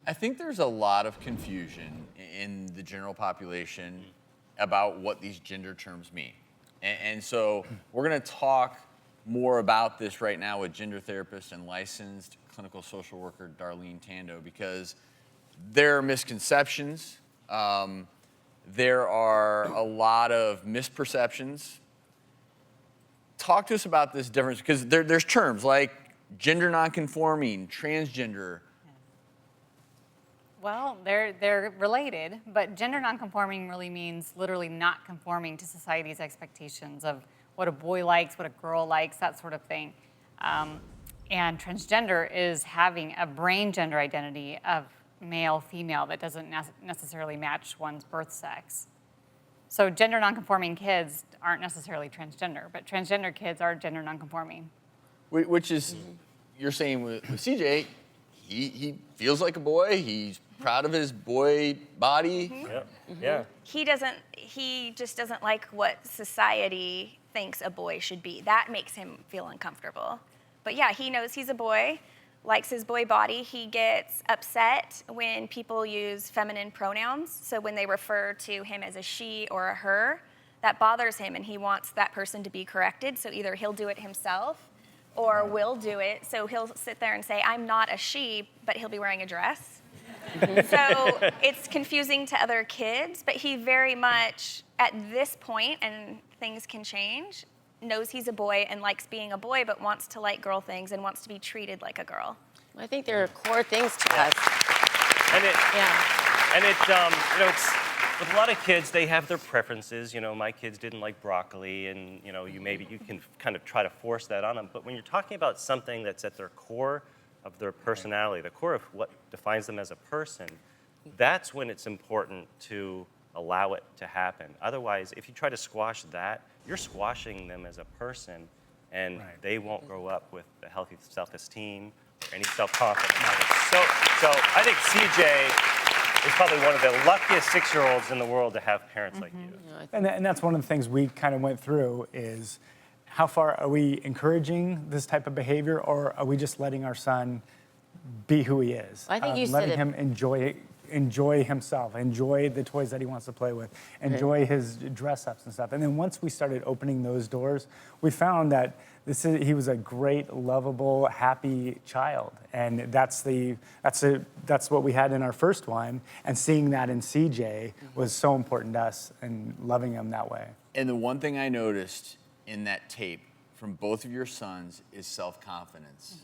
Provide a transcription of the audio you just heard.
I think there's a lot of confusion in the general population about what these gender terms mean. And so we're going to talk more about this right now with gender therapist and licensed clinical social worker Darlene Tando, because there are misconceptions. There are a lot of misperceptions. Talk to us about this difference, because there's terms like gender nonconforming, transgender. Well, they're related, but gender nonconforming really means literally not conforming to society's expectations of what a boy likes, what a girl likes, that sort of thing. And transgender is having a brain gender identity of male, female that doesn't necessarily match one's birth sex. So gender nonconforming kids aren't necessarily transgender, but transgender kids are gender nonconforming. Which is, you're saying with CJ, he feels like a boy, he's proud of his boy body. Yeah. He just doesn't like what society thinks a boy should be. That makes him feel uncomfortable. But yeah, he knows he's a boy, likes his boy body. He gets upset when people use feminine pronouns. So when they refer to him as a she or a her, that bothers him, and he wants that person to be corrected. So either he'll do it himself or we'll do it. So he'll sit there and say, I'm not a she, but he'll be wearing a dress. So it's confusing to other kids, but he very much, at this point, and things can change, knows he's a boy and likes being a boy, but wants to like girl things and wants to be treated like a girl. I think there are core things to us. And Yeah. it's with a lot of kids, they have their preferences. My kids didn't like broccoli, and you can kind of try to force that on them. But when you're talking about something that's at their core of their personality, the core of what defines them as a person, that's when it's important to allow it to happen. Otherwise, if you try to squash that, you're squashing them as a person, and they won't grow up with a healthy self-esteem or any self-confidence. So I think CJ is probably one of the luckiest 6-year-olds in the world to have parents like you. And that's one of the things we kind of went through is, how far are we encouraging this type of behavior, or are we just letting our son be who he is? I think you said letting it. him enjoy himself, enjoy the toys that he wants to play with, enjoy his dress-ups and stuff. And then once we started opening those doors, we found that he was a great, lovable, happy child. And that's what we had in our first one. And seeing that in CJ was so important to us, and loving him that way. And the one thing I noticed in that tape from both of your sons is self-confidence.